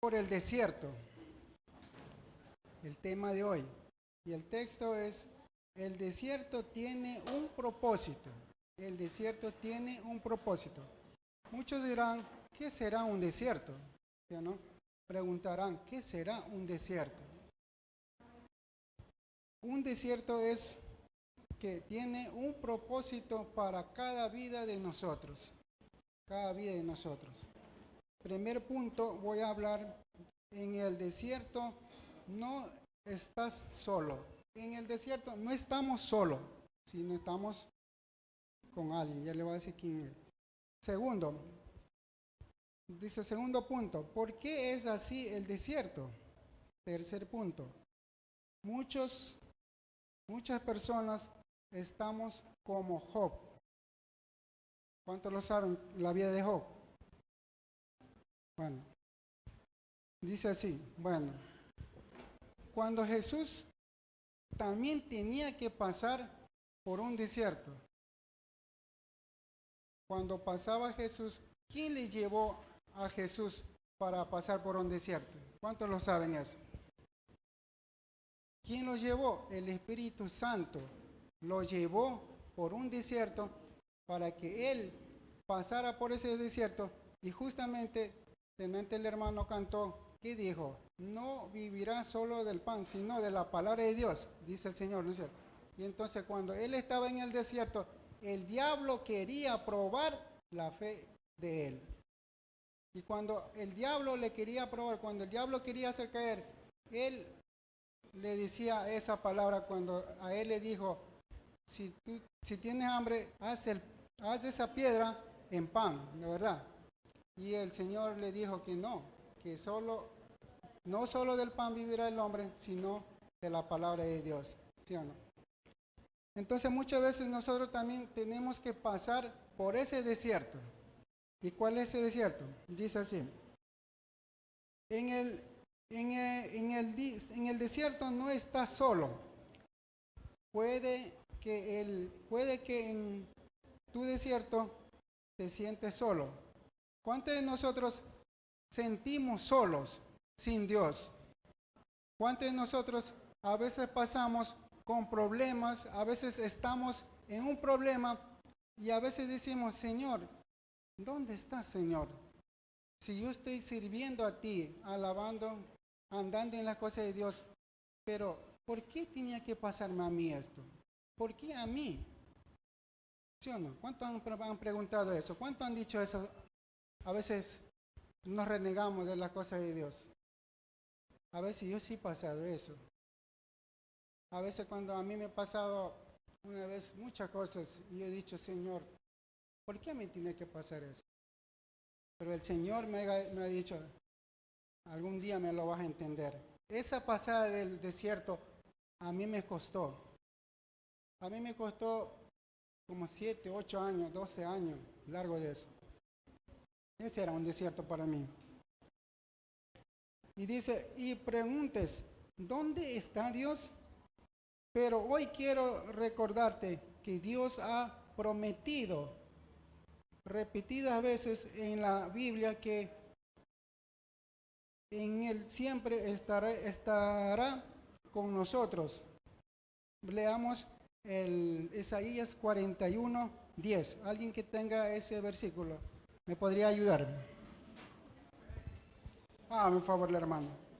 por el desierto, el tema de hoy. Y el texto es, el desierto tiene un propósito. El desierto tiene un propósito. Muchos dirán, ¿qué será un desierto? ¿Sí o no? Preguntarán, ¿qué será un desierto? Un desierto es que tiene un propósito para cada vida de nosotros. Cada vida de nosotros. Primer punto, voy a hablar, en el desierto no estás solo. En el desierto no estamos solos, sino estamos con alguien. Ya le voy a decir quién es. Segundo, dice segundo punto, ¿por qué es así el desierto? Tercer punto, muchas personas estamos como Job. ¿Cuántos lo saben la vida de Job? Bueno, dice así, bueno, cuando Jesús también tenía que pasar por un desierto. Cuando pasaba Jesús, ¿quién le llevó a Jesús para pasar por un desierto? ¿Cuántos lo saben eso? ¿Quién lo llevó? El Espíritu Santo lo llevó por un desierto para que Él pasara por ese desierto y justamente, delante el hermano cantó, ¿qué dijo? No vivirá solo del pan, sino de la palabra de Dios, dice el Señor, ¿no es cierto? Y entonces cuando Él estaba en el desierto, el diablo quería probar la fe de Él. Y cuando el diablo le quería probar, cuando el diablo quería hacer caer, Él le decía esa palabra cuando a él le dijo, si tienes hambre, haz esa piedra en pan, ¿de verdad? Y el Señor le dijo que no solo del pan vivirá el hombre, sino de la palabra de Dios, ¿sí o no? Entonces muchas veces nosotros también tenemos que pasar por ese desierto. ¿Y cuál es ese desierto? Dice así, en el desierto no estás solo. Puede que en tu desierto te sientes solo. ¿Cuántos de nosotros sentimos solos sin Dios? ¿Cuántos de nosotros a veces pasamos con problemas, a veces estamos en un problema y a veces decimos, Señor, ¿dónde estás, Señor? Si yo estoy sirviendo a ti, alabando, andando en las cosas de Dios, pero ¿por qué tenía que pasarme a mí esto? ¿Por qué a mí? ¿Sí o no? ¿Cuántos han preguntado eso? ¿Cuántos han dicho eso? A veces nos renegamos de las cosas de Dios. A veces yo sí he pasado eso. A veces cuando a mí me ha pasado una vez muchas cosas y yo he dicho, Señor, ¿por qué a mí tiene que pasar eso? Pero el Señor me ha dicho, algún día me lo vas a entender. Esa pasada del desierto a mí me costó. A mí me costó como 7, 8 años, 12 años, largo de eso. Ese era un desierto para mí. Y dice, y preguntes, ¿dónde está Dios? Pero hoy quiero recordarte que Dios ha prometido repetidas veces en la Biblia que en Él siempre estará con nosotros. Leamos el Isaías 41, 10. Alguien que tenga ese versículo, ¿me podría ayudar? Por favor, hermano.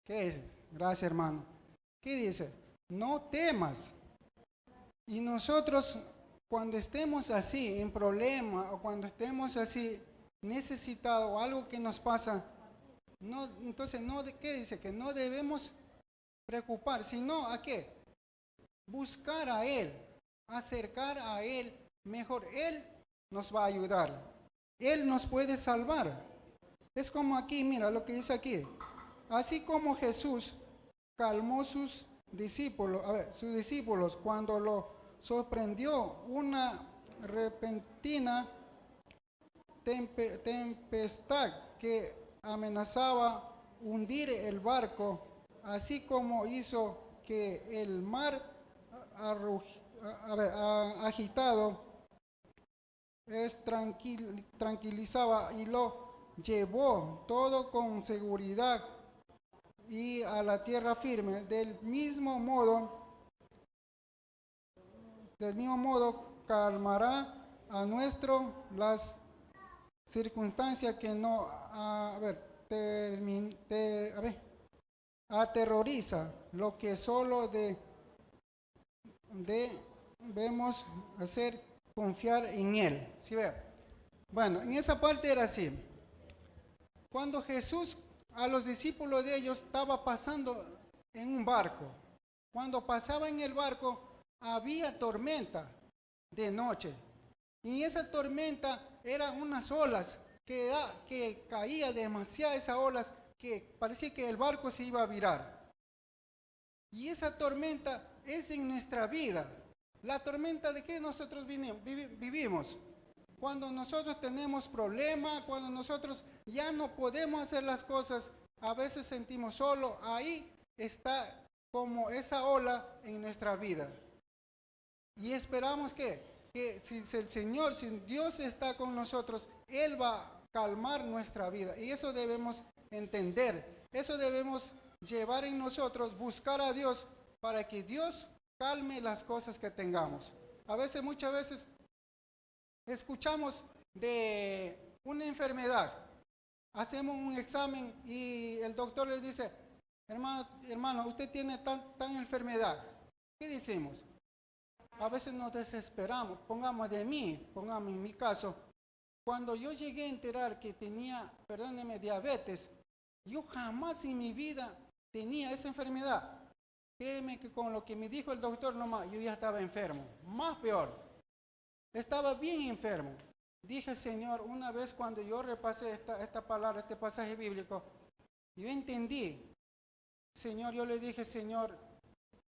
¿Qué dices? Gracias, hermano. ¿Qué dice? No temas. Y nosotros, cuando estemos así, en problema, o cuando estemos así, necesitados, o algo que nos pasa, no, entonces, no, ¿qué dice? Que no debemos preocupar, sino ¿a qué? Buscar a Él, acercar a Él, mejor Él nos va a ayudar, Él nos puede salvar. Es como aquí, mira lo que dice aquí, así como Jesús calmó sus discípulos cuando lo sorprendió una repentina tempestad que amenazaba hundir el barco, así como hizo que el mar agitado tranquilizaba y lo llevó todo con seguridad y a la tierra firme. Del mismo modo calmará a las circunstancias que no aterroriza, lo que solo debemos hacer confiar en Él. ¿Sí ve? Bueno, en esa parte era así. Cuando Jesús a los discípulos de ellos estaba pasando en un barco, cuando pasaba en el barco había tormenta de noche. Y esa tormenta eran unas olas que caía demasiadas esas olas que parecía que el barco se iba a virar. Y esa tormenta es en nuestra vida. La tormenta de que nosotros vivimos. Cuando nosotros tenemos problemas, cuando nosotros ya no podemos hacer las cosas, a veces sentimos solo, ahí está como esa ola en nuestra vida. Y esperamos que si el Señor, si Dios está con nosotros, Él va a calmar nuestra vida. Y eso debemos entender, eso debemos llevar en nosotros, buscar a Dios para que Dios calme las cosas que tengamos. Muchas veces, escuchamos de una enfermedad, hacemos un examen y el doctor le dice, hermano, usted tiene tan enfermedad. ¿Qué decimos? A veces nos desesperamos, pongamos en mi caso, cuando yo llegué a enterar que tenía, diabetes, yo jamás en mi vida tenía esa enfermedad. Créeme que con lo que me dijo el doctor nomás, yo ya estaba enfermo, más peor. Estaba bien enfermo. Dije, Señor, una vez cuando yo repasé esta palabra, este pasaje bíblico, yo entendí. Señor, yo le dije, Señor,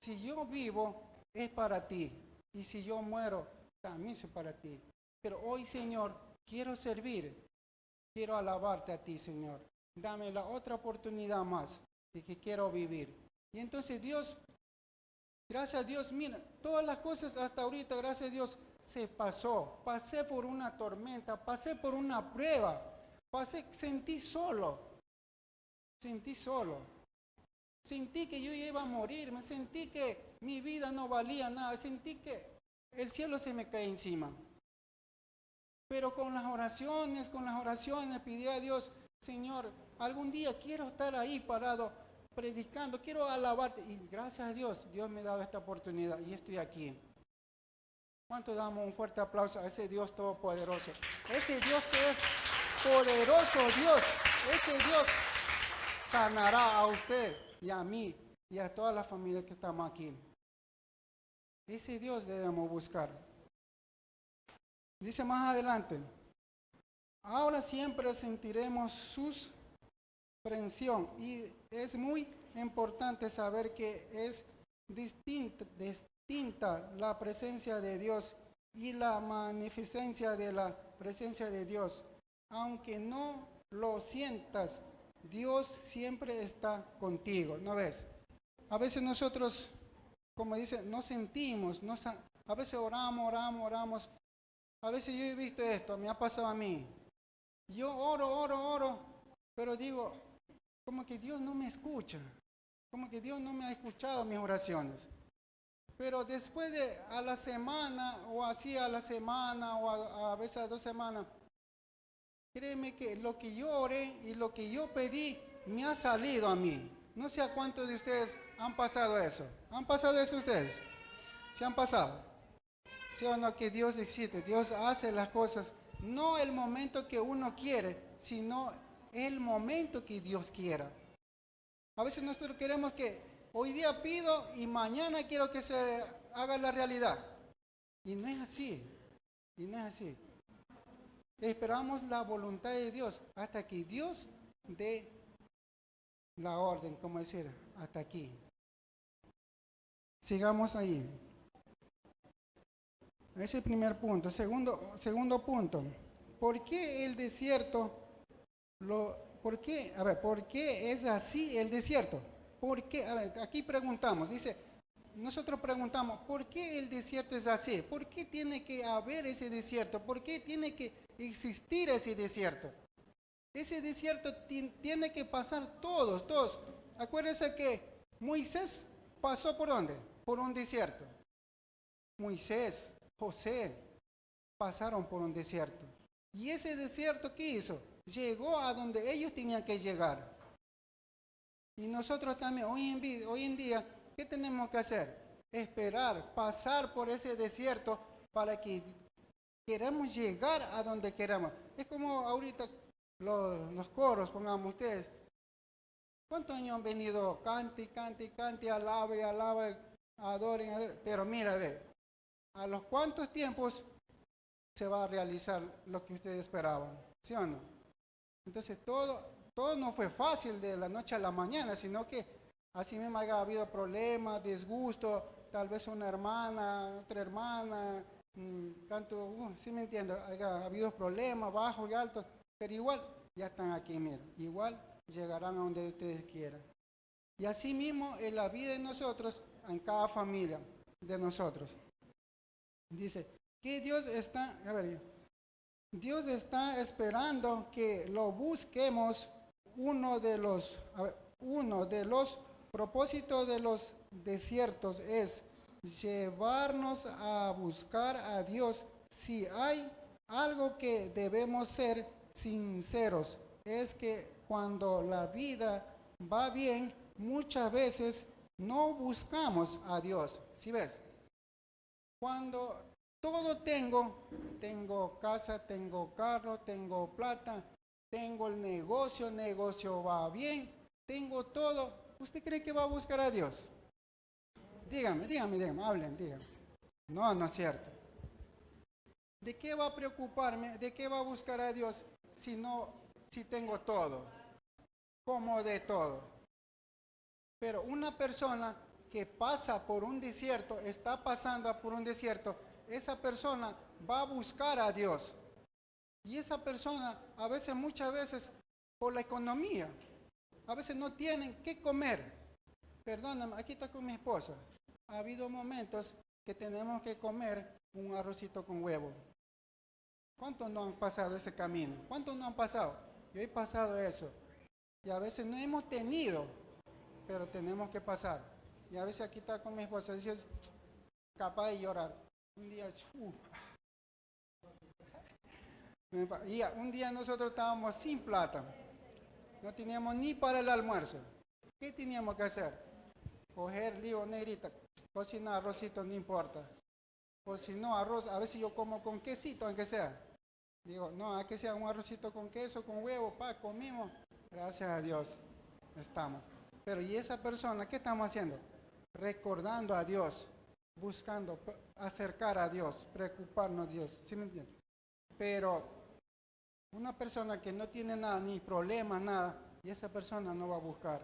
si yo vivo es para ti. Y si yo muero, también es para ti. Pero hoy, Señor, quiero servir. Quiero alabarte a ti, Señor. Dame la otra oportunidad más de que quiero vivir. Y entonces Dios, gracias a Dios, mira, todas las cosas hasta ahorita, gracias a Dios, se pasó. Pasé por una tormenta, pasé por una prueba, sentí solo. Sentí que yo iba a morir, me sentí que mi vida no valía nada, sentí que el cielo se me cae encima. Pero con las oraciones pedí a Dios, Señor, algún día quiero estar ahí parado, predicando, quiero alabarte. Y gracias a Dios, Dios me ha dado esta oportunidad y estoy aquí. ¿Cuánto damos un fuerte aplauso a ese Dios todopoderoso? Ese Dios que es poderoso Dios, ese Dios sanará a usted y a mí y a toda la familia que estamos aquí. Ese Dios debemos buscar. Dice más adelante, ahora siempre sentiremos su prensión y es muy importante saber que es distinta la presencia de Dios y la magnificencia de la presencia de Dios. Aunque no lo sientas, Dios siempre está contigo, ¿no ves? A veces nosotros, como dice, no sentimos, a veces oramos. A veces yo he visto esto, me ha pasado a mí. Yo oro, pero digo, como que Dios no me escucha, como que Dios no me ha escuchado mis oraciones. Pero después de a la semana, o así a la semana, o a veces a 2 semanas, créeme que lo que yo oré y lo que yo pedí me ha salido a mí. No sé a cuántos de ustedes han pasado eso. ¿Han pasado eso ustedes? ¿Sí han pasado? ¿Sí o no? Que Dios existe. Dios hace las cosas, no el momento que uno quiere, sino el momento que Dios quiera. A veces nosotros queremos que hoy día pido y mañana quiero que se haga la realidad. Y no es así. Esperamos la voluntad de Dios hasta que Dios dé la orden, como decir, hasta aquí. Sigamos ahí. Ese es el primer punto. Segundo punto. ¿Por qué el desierto ¿Por qué? A ver, ¿por qué es así el desierto? ¿Por qué? A ver, aquí preguntamos, dice, nosotros preguntamos, ¿por qué el desierto es así? ¿Por qué tiene que haber ese desierto? ¿Por qué tiene que existir ese desierto? Ese desierto tiene que pasar todos. Acuérdense que Moisés pasó por ¿dónde? Por un desierto. Moisés, José, pasaron por un desierto. ¿Y ese desierto qué hizo? Llegó a donde ellos tenían que llegar. Y nosotros también, hoy en día, ¿qué tenemos que hacer? Esperar, pasar por ese desierto para que queramos llegar a donde queramos. Es como ahorita los coros, pongamos ustedes. ¿Cuántos años han venido? Cante, alabe, adoren. Pero mira, ve, ¿a los cuántos tiempos se va a realizar lo que ustedes esperaban? ¿Sí o no? Entonces todo no fue fácil de la noche a la mañana, sino que así mismo ha habido problemas, disgusto, tal vez una hermana, otra hermana, ¿sí me entiendo? Ha habido problemas bajos y altos, pero igual ya están aquí, mira, igual llegarán a donde ustedes quieran. Y así mismo en la vida de nosotros, en cada familia de nosotros. Dice que Dios está esperando que lo busquemos. Uno de los propósitos de los desiertos es llevarnos a buscar a Dios. Si hay algo que debemos ser sinceros, es que cuando la vida va bien, muchas veces no buscamos a Dios. ¿Sí ves? Cuando todo tengo casa, tengo carro, tengo plata, tengo el negocio va bien, tengo todo. ¿Usted cree que va a buscar a Dios? Dígame, hablen, dígame. No, no es cierto. ¿De qué va a preocuparme? ¿De qué va a buscar a Dios si tengo todo? Como de todo. Pero una persona que pasa por un desierto, está pasando por un desierto, esa persona va a buscar a Dios. Y esa persona, muchas veces, por la economía, a veces no tienen qué comer. Perdóname, aquí está con mi esposa. Ha habido momentos que tenemos que comer un arrocito con huevo. ¿Cuántos no han pasado ese camino? ¿Cuántos no han pasado? Yo he pasado eso. Y a veces no hemos tenido, pero tenemos que pasar. Y a veces aquí está con mi esposa, dice, capaz de llorar. Un día, y un día nosotros estábamos sin plata, no teníamos ni para el almuerzo. ¿Qué teníamos que hacer? Coger, digo, negrita, cocinar arrocito, no importa. O si no, arroz, a veces yo como con quesito, aunque sea. Digo, no, a que sea un arrocito con queso, con huevo, comimos. Gracias a Dios, estamos. Pero ¿y esa persona qué estamos haciendo? Recordando a Dios, buscando acercar a Dios, preocuparnos de Dios. ¿Sí me entienden? Pero una persona que no tiene nada, ni problemas, nada, y esa persona no va a buscar.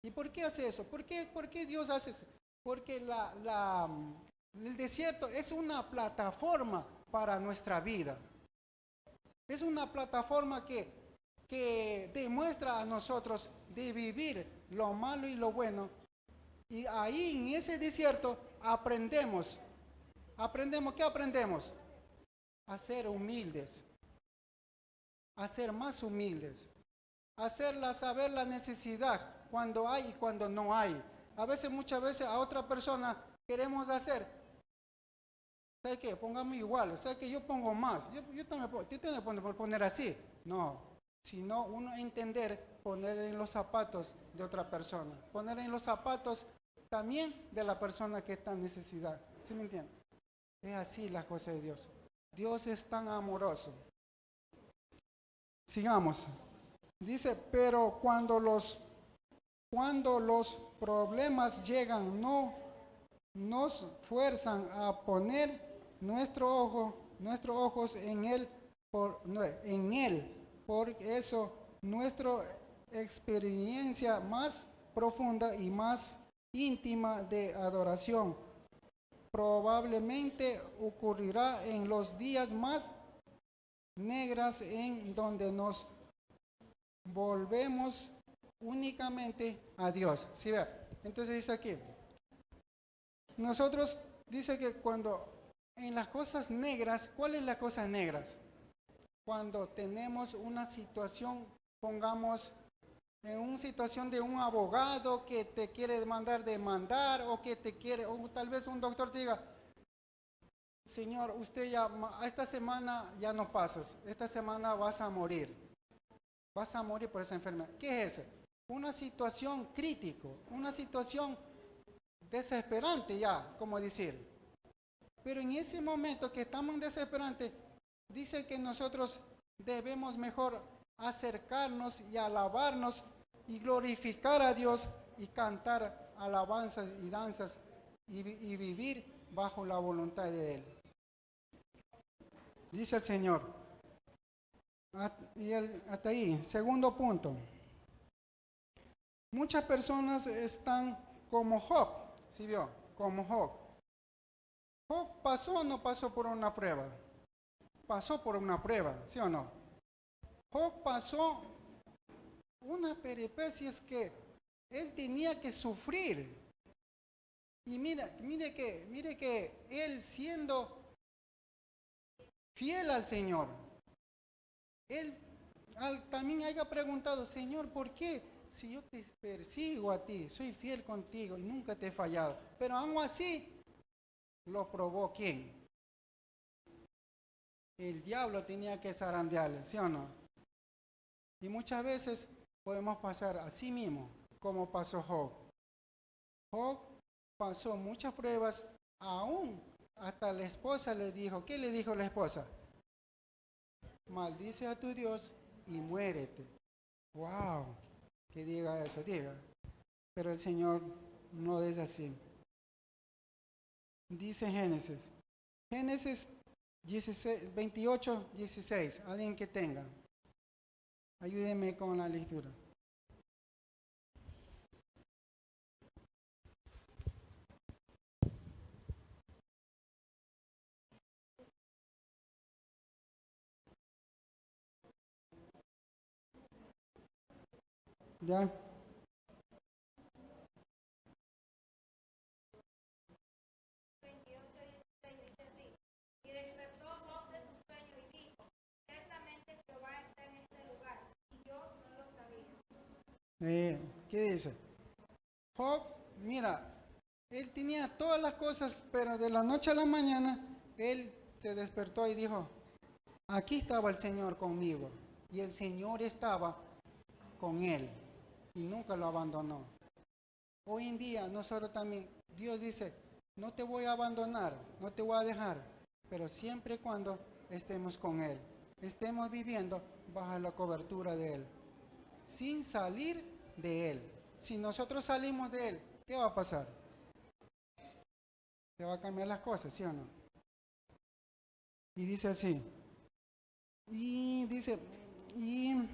¿Y por qué hace eso? ¿Por qué Dios hace eso? Porque el desierto es una plataforma para nuestra vida. Es una plataforma que demuestra a nosotros de vivir lo malo y lo bueno. Y ahí en ese desierto aprendemos. ¿Qué aprendemos? A ser humildes, a ser más humildes, a saber la necesidad cuando hay y cuando no hay. Muchas veces a otra persona queremos hacer, ¿sabe qué? Póngame igual, ¿sabe qué? Yo pongo más, yo también tengo que poner así. No, sino uno entender, poner en los zapatos de otra persona, poner en los zapatos también de la persona que está en necesidad. ¿Sí me entiende? Es así la cosa de Dios. Dios es tan amoroso. Sigamos. Dice, pero cuando los problemas llegan, no nos fuerzan a poner nuestros ojos en él, por eso nuestra experiencia más profunda y más íntima de adoración probablemente ocurrirá en los días más negras en donde nos volvemos únicamente a Dios. ¿Sí ve? Entonces dice aquí, nosotros dice que cuando en las cosas negras, ¿cuáles las cosas negras? Cuando tenemos una situación, pongamos en una situación de un abogado que te quiere demandar o que te quiere, o tal vez un doctor te diga, Señor, usted ya, esta semana ya no pasas, esta semana vas a morir por esa enfermedad. ¿Qué es eso? Una situación crítica, una situación desesperante ya, como decir. Pero en ese momento que estamos desesperantes, dice que nosotros debemos mejor acercarnos y alabarnos y glorificar a Dios y cantar alabanzas y danzas y vivir bajo la voluntad de Él. Dice el Señor. Y hasta ahí. Segundo punto. Muchas personas están como Job. ¿Sí vio? Como Job. Job pasó o no pasó por una prueba. Pasó por una prueba, ¿sí o no? Job pasó unas peripecias que él tenía que sufrir. Y mire que él siendo fiel al Señor, él también haya preguntado, Señor, ¿por qué? Si yo te persigo a ti, soy fiel contigo y nunca te he fallado. Pero aún así, lo probó ¿quién? El diablo tenía que zarandearle, ¿sí o no? Y muchas veces podemos pasar así mismo, como pasó Job. Job pasó muchas pruebas, aún hasta la esposa le dijo, ¿qué le dijo la esposa? Maldice a tu Dios y muérete. ¡Wow! Que diga eso, diga. Pero el Señor no es así. Dice Génesis 16, 28, 16. Alguien que tenga. Ayúdeme con la lectura. ¿Ya? ¿Qué dice? Job, mira, él tenía todas las cosas, pero de la noche a la mañana, él se despertó y dijo, aquí estaba el Señor conmigo, y el Señor estaba con él, y nunca lo abandonó. Hoy en día, nosotros también, Dios dice, no te voy a abandonar, no te voy a dejar, pero siempre y cuando estemos con Él, estemos viviendo bajo la cobertura de Él, sin salir de Él. Si nosotros salimos de Él, ¿qué va a pasar? Se va a cambiar las cosas, ¿sí o no? Y dice así, y dice, y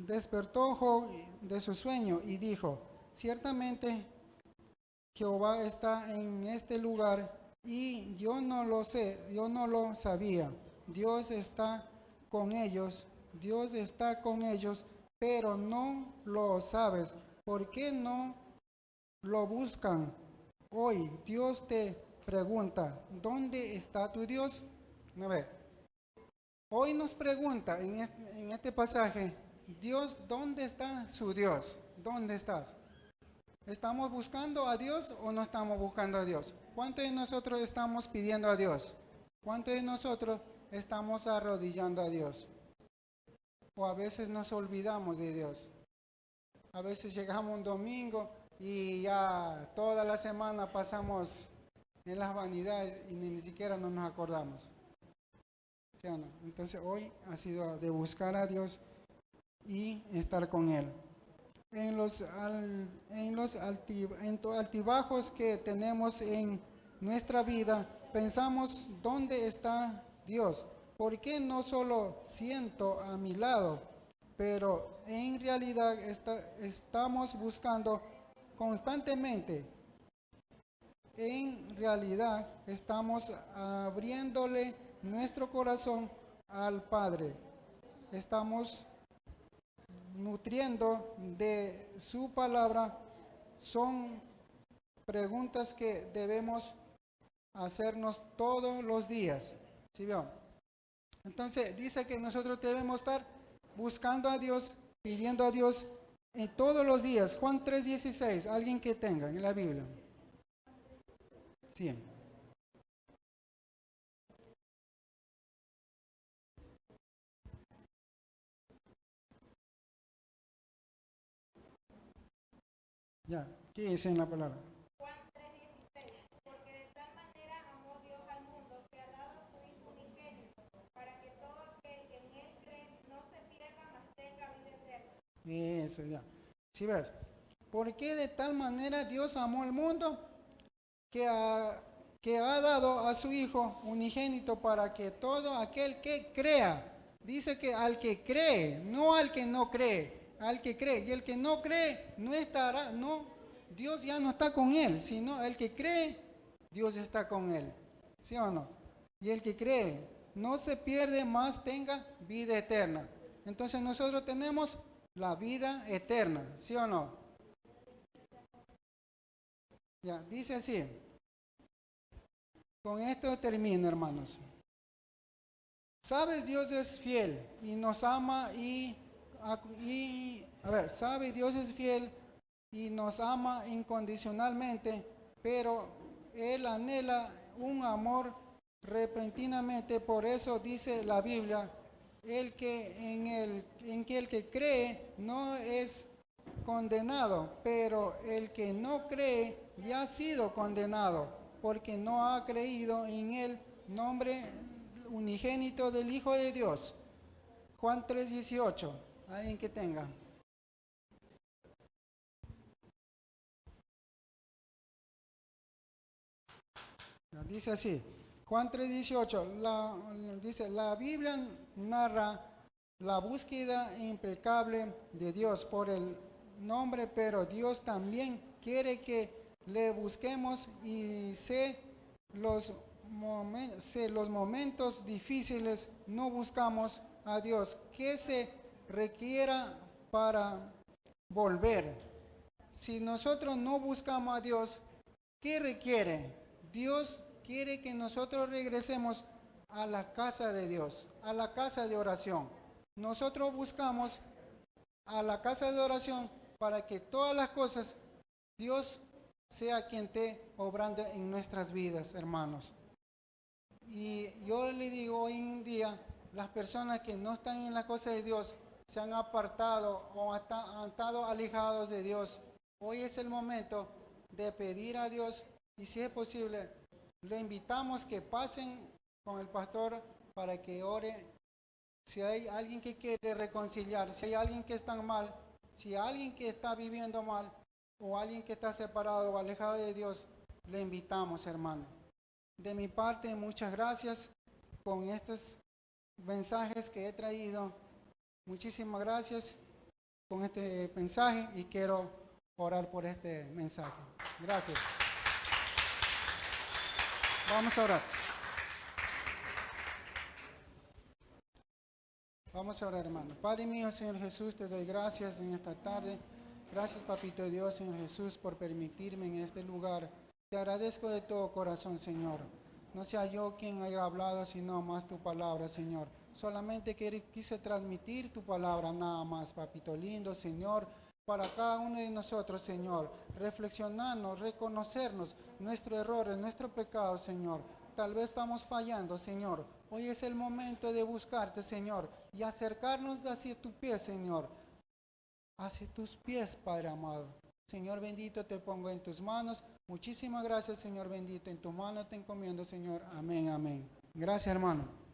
despertó Job de su sueño y dijo, ciertamente Jehová está en este lugar y yo no lo sé, yo no lo sabía. Dios está con ellos, Dios está con ellos, pero no lo sabes. ¿Por qué no lo buscan? Hoy Dios te pregunta, ¿dónde está tu Dios? A ver, hoy nos pregunta en este pasaje, Dios, ¿dónde está su Dios? ¿Dónde estás? ¿Estamos buscando a Dios o no estamos buscando a Dios? ¿Cuántos de nosotros estamos pidiendo a Dios? ¿Cuántos de nosotros estamos arrodillando a Dios? O a veces nos olvidamos de Dios. A veces llegamos un domingo y ya toda la semana pasamos en las vanidades y ni siquiera no nos acordamos. ¿Sí o no? Entonces hoy ha sido de buscar a Dios y estar con Él. En los altibajos que tenemos en nuestra vida, pensamos, ¿dónde está Dios? ¿Por qué no solo siento a mi lado? Pero en realidad estamos buscando constantemente. En realidad estamos abriéndole nuestro corazón al Padre. Estamos nutriendo de su palabra, son preguntas que debemos hacernos todos los días. ¿Sí vio? Entonces dice que nosotros debemos estar buscando a Dios, pidiendo a Dios en todos los días. Juan 3:16, alguien que tenga en la Biblia. Sí. Ya, ¿qué dice en la palabra? Juan 3:16, porque de tal manera amó Dios al mundo que ha dado su Hijo unigénito, para que todo aquel que en él cree no se pierda, mas tenga vida eterna. Eso, ya. ¿Sí ves? ¿Por qué de tal manera Dios amó al mundo que ha dado a su Hijo unigénito para que todo aquel que crea, dice que al que cree, no al que no cree, al que cree, y el que no cree no estará, no, Dios ya no está con él, sino el que cree, Dios está con él, ¿sí o no? Y el que cree no se pierde, más tenga vida eterna. Entonces nosotros tenemos la vida eterna, ¿sí o no? Ya, dice así. Con esto termino, hermanos. Sabes, Dios es fiel y nos ama sabe, Dios es fiel y nos ama incondicionalmente, pero Él anhela un amor repentinamente. Por eso dice la Biblia, el que cree no es condenado, pero el que no cree ya ha sido condenado, porque no ha creído en el nombre unigénito del Hijo de Dios. Juan 3:18, alguien que tenga. Dice así, Juan 3:18, dice, la Biblia narra la búsqueda impecable de Dios por el nombre, pero Dios también quiere que le busquemos y los los momentos difíciles no buscamos a Dios. ¿Qué se requiera para volver? Si nosotros no buscamos a Dios, ¿qué requiere? Dios quiere que nosotros regresemos a la casa de Dios, a la casa de oración. Nosotros buscamos a la casa de oración para que todas las cosas, Dios sea quien esté obrando en nuestras vidas, hermanos. Y yo le digo hoy en día, las personas que no están en la cosa de Dios, se han apartado o han estado alejados de Dios. Hoy es el momento de pedir a Dios y si es posible, le invitamos que pasen con el pastor para que ore. Si hay alguien que quiere reconciliar, si hay alguien que está mal, si hay alguien que está viviendo mal o alguien que está separado o alejado de Dios, le invitamos, hermano. De mi parte, muchas gracias con estos mensajes que he traído. Muchísimas gracias con este mensaje y quiero orar por este mensaje. Gracias. Vamos a orar. Vamos a orar, hermano. Padre mío, Señor Jesús, te doy gracias en esta tarde. Gracias, Papito Dios, Señor Jesús, por permitirme en este lugar. Te agradezco de todo corazón, Señor. No sea yo quien haya hablado, sino más tu palabra, Señor. Solamente quise transmitir tu palabra, nada más, Papito lindo, Señor, para cada uno de nosotros, Señor. Reflexionarnos, reconocernos nuestros errores, nuestro pecado, Señor. Tal vez estamos fallando, Señor. Hoy es el momento de buscarte, Señor, y acercarnos hacia tu pie, Señor. Hacia tus pies, Padre amado. Señor bendito, te pongo en tus manos. Muchísimas gracias, Señor bendito. En tu mano te encomiendo, Señor. Amén, amén. Gracias, hermano.